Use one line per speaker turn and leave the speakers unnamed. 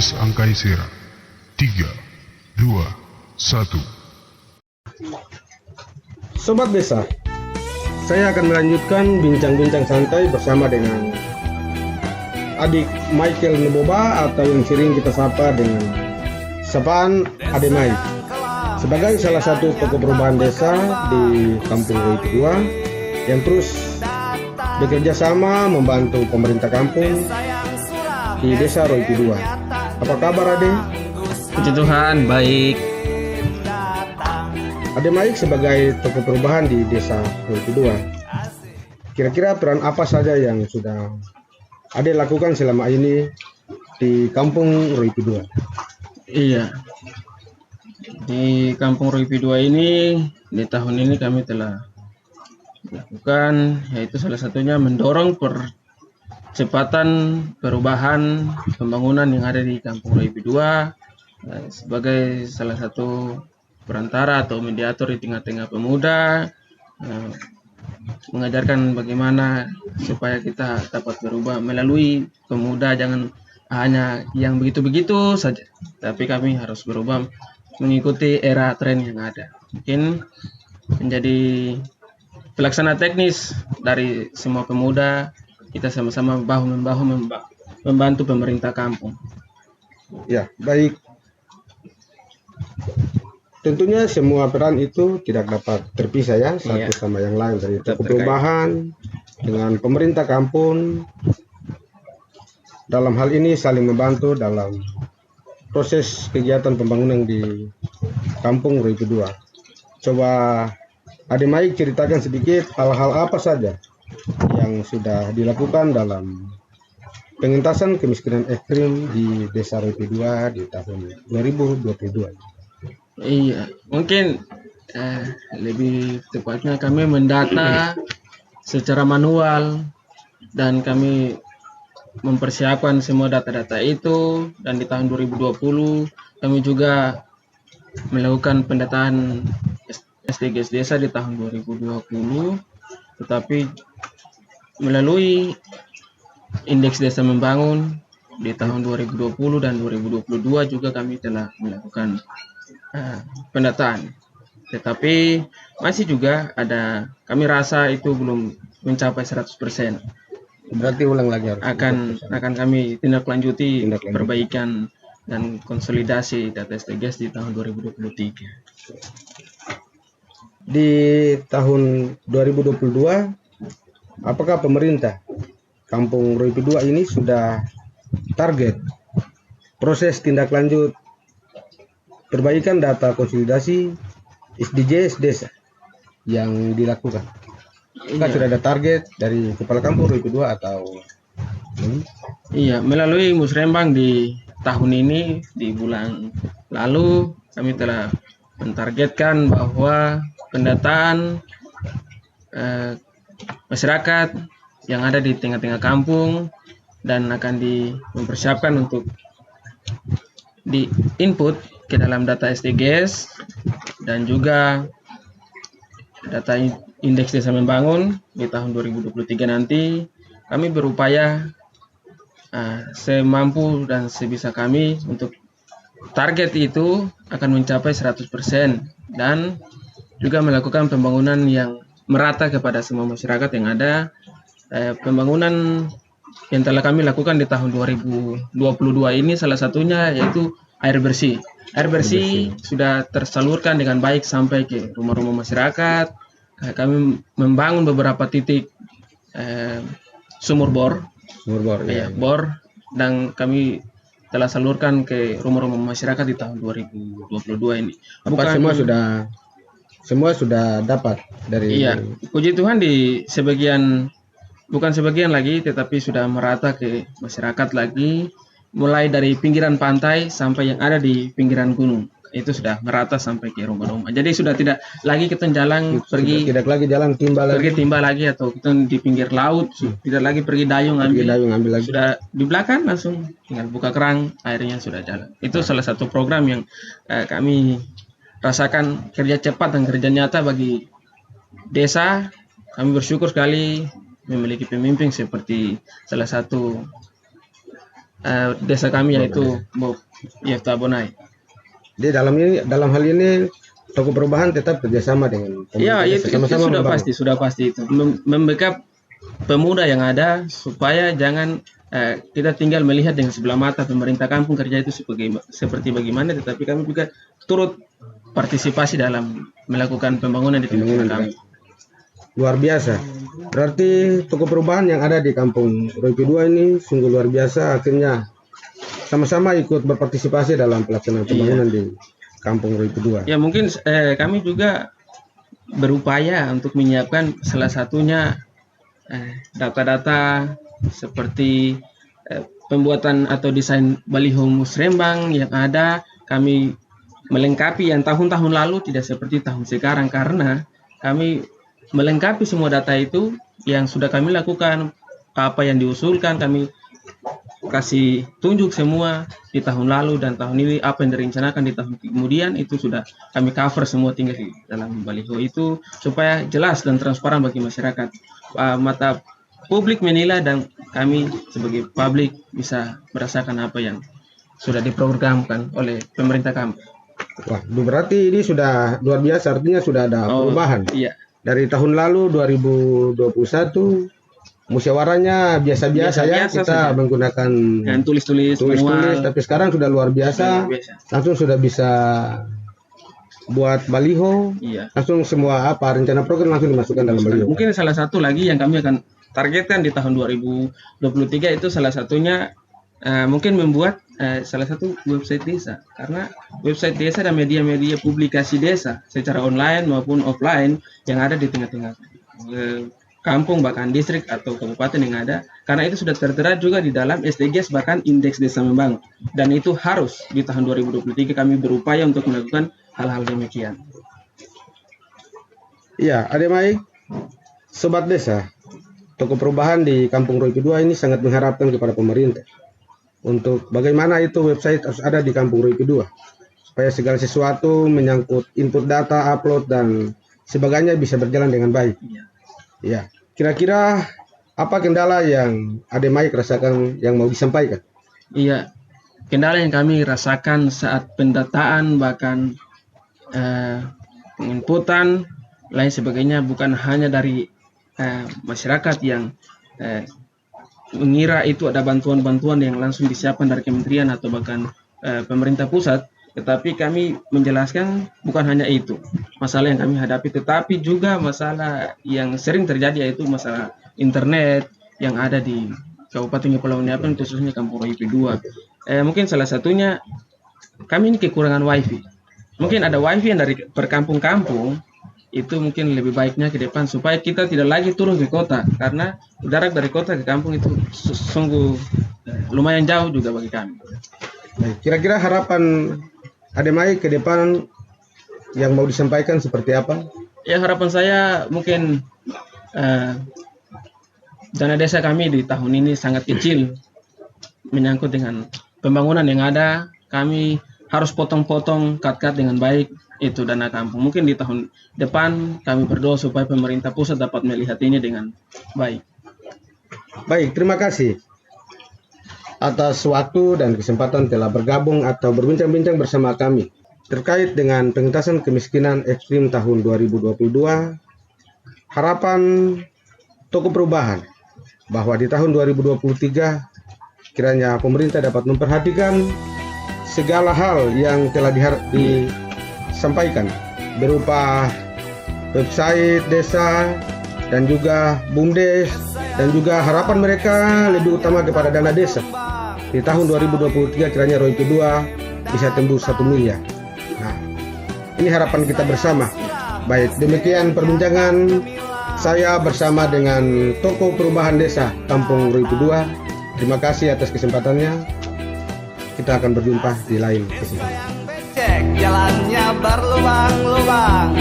Database Angkai Sera. 3, 2, 1.
Sobat Desa, saya akan melanjutkan bincang-bincang santai bersama dengan adik Michael Nuboba atau yang sering kita sapa dengan sapaan Ade Mike. Sebagai salah satu tokoh perubahan desa di Kampung Roy Kedua yang terus bekerja sama membantu pemerintah kampung di Desa Roy Kedua. Apa kabar Ade?
Puji Tuhan, baik.
Ade Mike sebagai tokoh perubahan di Desa Roy Kedua, kira-kira peran apa saja yang sudah Ade lakukan selama ini di Kampung Roy Kedua?
Iya, di Kampung Roy Kedua ini di tahun ini kami telah lakukan, yaitu salah satunya mendorong percepatan perubahan pembangunan yang ada di Kampung Roy Kedua sebagai salah satu perantara atau mediator di tengah-tengah pemuda, mengajarkan bagaimana supaya kita dapat berubah melalui pemuda, jangan hanya yang begitu-begitu saja, tapi kami harus berubah mengikuti era tren yang ada. Mungkin menjadi pelaksana teknis dari semua pemuda, kita sama-sama bahu-membahu membantu pemerintah kampung.
Ya, baik. Tentunya semua peran itu tidak dapat terpisah ya, satu sama yang lain, dari tokoh perubahan dengan pemerintah kampung. Dalam hal ini saling membantu dalam proses kegiatan pembangunan di Kampung Roy Kedua. Coba Ade Mike ceritakan sedikit hal-hal apa saja yang sudah dilakukan dalam pengentasan kemiskinan ekstrim di Desa Roy Kedua di tahun 2022.
Iya, mungkin lebih tepatnya kami mendata secara manual dan kami mempersiapkan semua data-data itu, dan di tahun 2020 kami juga melakukan pendataan SDGs desa di tahun 2020, tetapi melalui indeks desa membangun di tahun 2020 dan 2022 juga kami telah melakukan pendataan, tetapi masih juga ada, kami rasa itu belum mencapai 100%.
Berarti ulang lagi harus
akan kami tindak lanjuti perbaikan dan konsolidasi data SDGs di tahun 2023.
Di tahun 2022, apakah pemerintah Kampung Roy Kedua ini sudah target proses tindak lanjut perbaikan data konsolidasi SDGs desa yang dilakukan? Apakah sudah ada target dari Kepala Kampung Roy Kedua atau?
Iya, melalui Musrembang di tahun ini, di bulan lalu kami telah mentargetkan bahwa pendataan masyarakat yang ada di tengah-tengah kampung dan akan mempersiapkan untuk di input ke dalam data SDGs dan juga data indeks desa membangun di tahun 2023 nanti. Kami berupaya semampu dan sebisa kami untuk target itu akan mencapai 100% dan juga melakukan pembangunan yang merata kepada semua masyarakat yang ada. Pembangunan yang telah kami lakukan di tahun 2022 ini salah satunya yaitu air bersih. Air bersih sudah tersalurkan dengan baik sampai ke rumah-rumah masyarakat. Kami membangun beberapa titik sumur bor, bor, dan kami telah salurkan ke rumah-rumah masyarakat di tahun 2022 ini.
Semua sudah dapat dari?
Iya, puji Tuhan di sebagian, bukan sebagian lagi, tetapi sudah merata ke masyarakat lagi, mulai dari pinggiran pantai sampai yang ada di pinggiran gunung. Itu sudah merata sampai ke rumah-rumah. Jadi sudah tidak lagi kita jalan
tidak lagi jalan timba
lagi atau kita di pinggir laut, tidak lagi pergi dayung ambil lagi. Sudah di belakang langsung tinggal buka keran, airnya sudah jalan. Itu salah satu program yang kami rasakan kerja cepat dan kerja nyata bagi desa. Kami bersyukur sekali memiliki pemimpin seperti salah satu desa kami yaitu Bob Yefta Bonai.
Di dalam hal ini Toko Perubahan tetap kerjasama dengan
Ya,
pemerintah
itu
desa,
sudah
membangun.
sudah pasti itu. Membackup pemuda yang ada supaya jangan kita tinggal melihat dengan sebelah mata pemerintah kampung kerja itu seperti bagaimana, tetapi kami juga turut partisipasi dalam melakukan pembangunan di tengah-tengah kami.
Luar biasa. Berarti Toko Perubahan yang ada di Kampung Roipi 2 ini sungguh luar biasa, akhirnya sama-sama ikut berpartisipasi dalam pelaksanaan pembangunan di Kampung Roipi 2.
Ya mungkin kami juga berupaya untuk menyiapkan salah satunya data-data seperti pembuatan atau desain baliho musrembang yang ada. Kami melengkapi yang tahun-tahun lalu tidak seperti tahun sekarang, karena kami melengkapi semua data itu yang sudah kami lakukan, apa yang diusulkan kami kasih tunjuk semua di tahun lalu dan tahun ini, apa yang direncanakan di tahun kemudian itu sudah kami cover semua, tinggal di dalam baliho itu supaya jelas dan transparan bagi masyarakat, mata publik menilai dan kami sebagai publik bisa merasakan apa yang sudah diprogramkan oleh pemerintah kami.
Wah, berarti ini sudah luar biasa, artinya sudah ada perubahan.
Iya.
Dari tahun lalu 2021 musyawarahnya biasa-biasa ya, kita
saja
menggunakan
dan tulis-tulis manual.
tapi sekarang sudah luar biasa. Langsung sudah bisa buat baliho.
Iya.
Langsung semua rencana program langsung dimasukkan dalam baliho.
Mungkin salah satu lagi yang kami akan targetkan di tahun 2023 itu salah satunya mungkin membuat salah satu website desa, karena website desa dan media-media publikasi desa secara online maupun offline yang ada di tengah-tengah kampung bahkan distrik atau kabupaten yang ada, karena itu sudah tertera juga di dalam SDGs bahkan indeks desa membangun, dan itu harus di tahun 2023 kami berupaya untuk melakukan hal-hal demikian.
Iya, Ademai, Sobat Desa, Toko Perubahan di Kampung Roipi 2 ini sangat mengharapkan kepada pemerintah untuk bagaimana itu website harus ada di Kampung Roipi 2 supaya segala sesuatu menyangkut input data, upload dan sebagainya bisa berjalan dengan baik. Ya, kira-kira apa kendala yang Ademai rasakan yang mau disampaikan?
Iya, kendala yang kami rasakan saat pendataan bahkan penginputan lain sebagainya bukan hanya dari masyarakat yang mengira itu ada bantuan-bantuan yang langsung disiapkan dari kementerian atau bahkan pemerintah pusat, tetapi kami menjelaskan bukan hanya itu masalah yang kami hadapi, tetapi juga masalah yang sering terjadi yaitu masalah internet yang ada di Kabupaten Kepulauan Niapan, khususnya Kampung Roipi 2. Mungkin salah satunya kami ini kekurangan wifi. Mungkin ada wifi yang dari per kampung-kampung, itu mungkin lebih baiknya ke depan supaya kita tidak lagi turun ke kota, karena jarak dari kota ke kampung itu sungguh lumayan jauh juga bagi kami.
Kira-kira harapan Ademai ke depan yang mau disampaikan seperti apa?
Ya, harapan saya mungkin dana desa kami di tahun ini sangat kecil menyangkut dengan pembangunan yang ada. Kami harus potong-potong cut-cut dengan baik itu dana kampung. Mungkin di tahun depan kami berdoa supaya pemerintah pusat dapat melihat ini dengan baik.
Baik, terima kasih atas waktu dan kesempatan telah bergabung atau berbincang-bincang bersama kami terkait dengan pengentasan kemiskinan ekstrim tahun 2022. Harapan Toko Perubahan bahwa di tahun 2023 kiranya pemerintah dapat memperhatikan segala hal yang telah disampaikan berupa website desa dan juga BUMDes, dan juga harapan mereka lebih utama kepada dana desa. Di tahun 2023 kiranya Roipi 2 bisa tembus 1 miliar. Nah, ini harapan kita bersama. Baik, demikian perbincangan saya bersama dengan Toko Perubahan Desa Kampung Roipi 2. Terima kasih atas kesempatannya. Kita akan berjumpa di lain kesempatan.
Jalannya berlubang-lubang,